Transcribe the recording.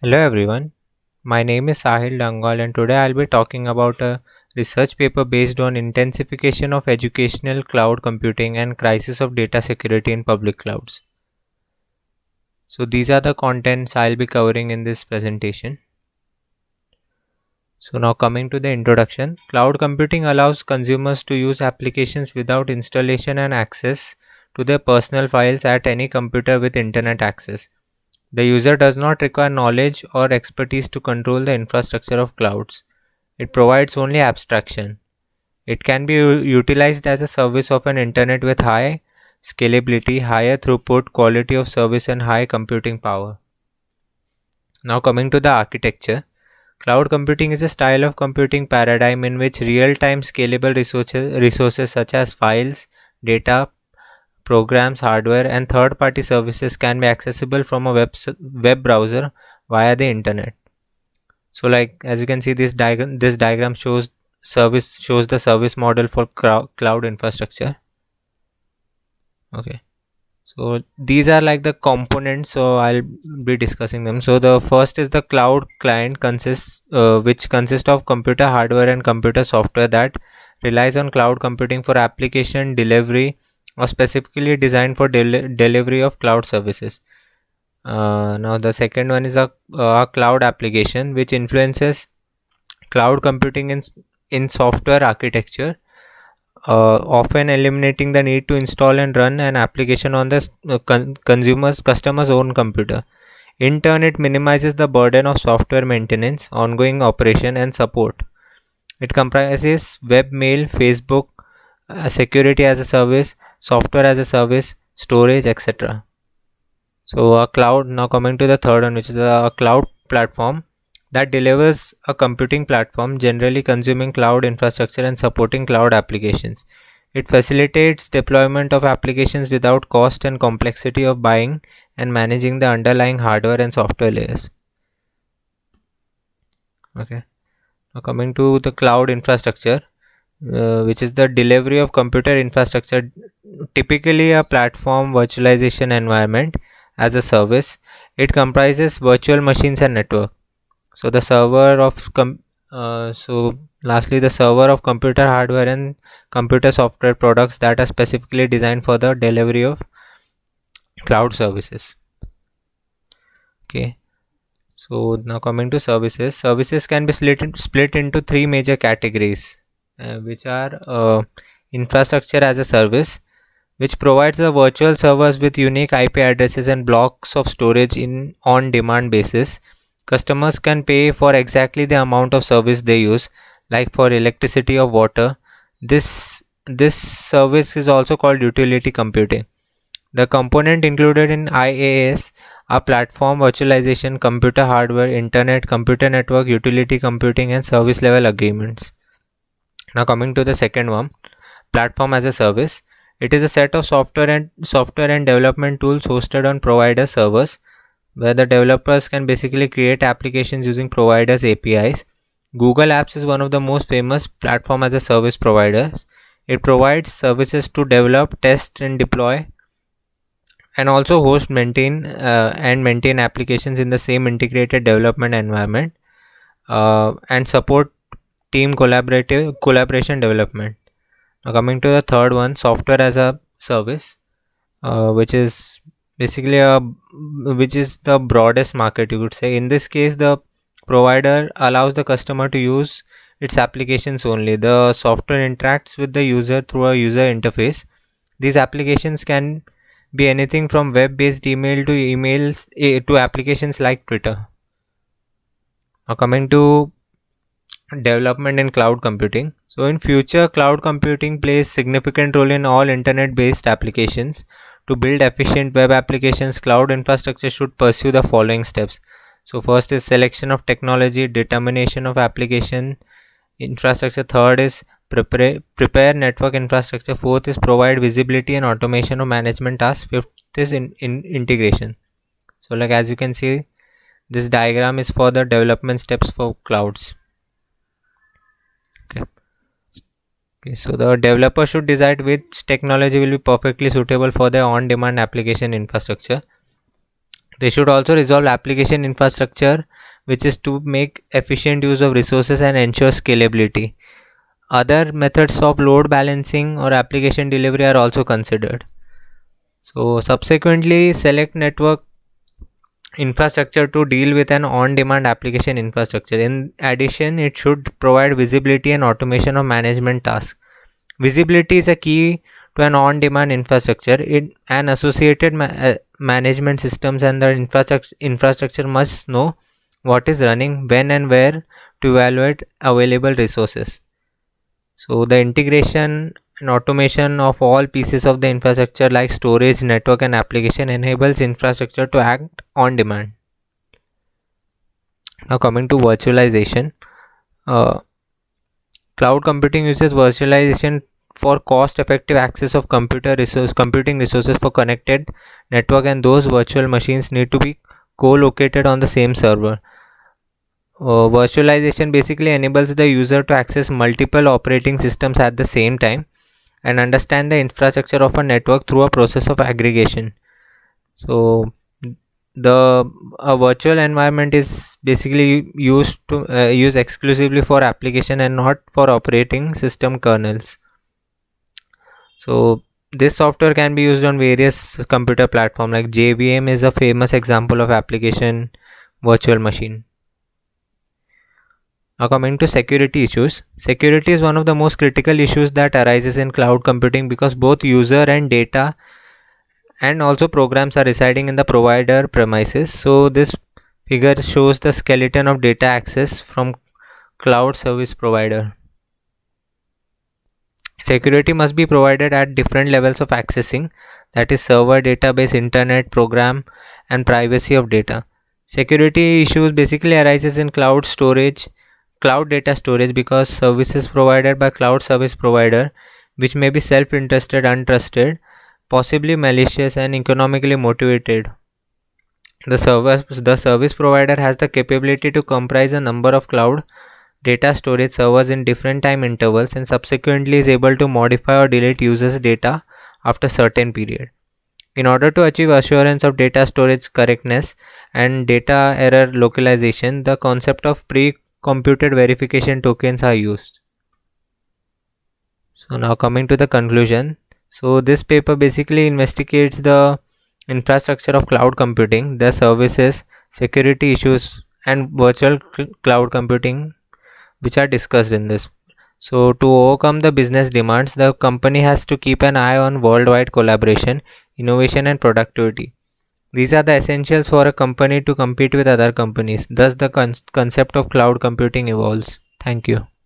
Hello everyone, my name is Sahil Dangal and today I'll be talking about a research paper based on intensification of educational cloud computing and crisis of data security in public clouds. So these are the contents I'll be covering in this presentation. So now coming to the introduction, cloud computing allows consumers to use applications without installation and access to their personal files at any computer with internet access. The user does not require knowledge or expertise to control the infrastructure of clouds. It provides only abstraction. It can be utilized as a service of an internet with high scalability, higher throughput, quality of service, and high computing power. Now, coming to the architecture, cloud computing is a style of computing paradigm in which real time scalable resources such as files, data, programs, hardware, and third party services can be accessible from a web browser via the internet. So like as you can see, this diagram shows the service model for cloud infrastructure. Okay, so these are like the components, so I'll be discussing them. So the first is the cloud client, which consists of computer hardware and computer software that relies on cloud computing for application delivery or specifically designed for delivery of cloud services. Now the second one is a cloud application which influences cloud computing in software architecture, often eliminating the need to install and run an application on the customer's own computer. In turn, it minimizes the burden of software maintenance, ongoing operation, and support. It comprises webmail, Facebook, security as a service, software as a service, storage, etc. So, a cloud. Now, coming to the third one, which is a cloud platform that delivers a computing platform, generally consuming cloud infrastructure and supporting cloud applications. It facilitates deployment of applications without cost and complexity of buying and managing the underlying hardware and software layers. Okay. Now, coming to the cloud infrastructure, which is the delivery of computer infrastructure, typically a platform virtualization environment as a service. It comprises virtual machines and network. So the server of lastly the server of computer hardware and computer software products that are specifically designed for the delivery of cloud services. Okay. So now coming to services, services can be split into three major categories, which are infrastructure as a service, which provides the virtual servers with unique IP addresses and blocks of storage in on-demand basis. Customers can pay for exactly the amount of service they use, like for electricity or water. This service is also called utility computing. The component included in IaaS are platform virtualization, computer hardware, internet, computer network, utility computing, and service level agreements. Now coming to the second one, platform as a service. It is a set of software and development tools hosted on provider servers where the developers can basically create applications using providers APIs. Google Apps is one of the most famous platform as a service providers. It provides services to develop, test and deploy and also maintain applications in the same integrated development environment, and support team collaboration development. Now coming to the third one, software as a service, which is basically which is the broadest market, you could say. In this case, the provider allows the customer to use its applications only. The software interacts with the user through a user interface. These applications can be anything from web-based emails to applications like Twitter. Now coming to development in cloud computing. So in future, cloud computing plays significant role in all internet based applications. To build efficient web applications, cloud infrastructure should pursue the following steps. So first is selection of technology, determination of application infrastructure. Third is prepare network infrastructure. Fourth is provide visibility and automation of management tasks. Fifth is in integration. So like as you can see, this diagram is for the development steps for clouds. Okay. Okay, so the developer should decide which technology will be perfectly suitable for their on-demand application infrastructure. They should also resolve application infrastructure, which is to make efficient use of resources and ensure scalability. Other methods of load balancing or application delivery are also considered. So subsequently, select network infrastructure to deal with an on-demand application infrastructure. In addition, it should provide visibility and automation of management tasks. Visibility is a key to an on-demand infrastructure. An associated management systems and the infrastructure must know what is running, when and where to evaluate available resources. So the integration and automation of all pieces of the infrastructure like storage, network and application enables infrastructure to act on demand. Now coming to virtualization, uh, cloud computing uses virtualization for cost-effective access of computing resources for connected network, and those virtual machines need to be co-located on the same server. Virtualization basically enables the user to access multiple operating systems at the same time and understand the infrastructure of a network through a process of aggregation. So the a virtual environment is basically used to use exclusively for application and not for operating system kernels. So this software can be used on various computer platforms, like JVM is a famous example of application virtual machine. Now coming to security issues. Security is one of the most critical issues that arises in cloud computing because both user and data and also programs are residing in the provider premises. So this figure shows the skeleton of data access from cloud service provider. Security must be provided at different levels of accessing, that is server, database, internet, program and privacy of data. Security issues basically arises in cloud data storage, because services provided by cloud service provider, which may be self-interested, untrusted, possibly malicious and economically motivated. The service provider has the capability to comprise a number of cloud data storage servers in different time intervals and subsequently is able to modify or delete users' data after certain period. In order to achieve assurance of data storage correctness and data error localization, the concept of pre-computed verification tokens are used. So now coming to the conclusion. So this paper basically investigates the infrastructure of cloud computing, the services, security issues and virtual cloud computing which are discussed in this. So to overcome the business demands, the company has to keep an eye on worldwide collaboration, innovation and productivity. These are the essentials for a company to compete with other companies. Thus the concept of cloud computing evolves. Thank you.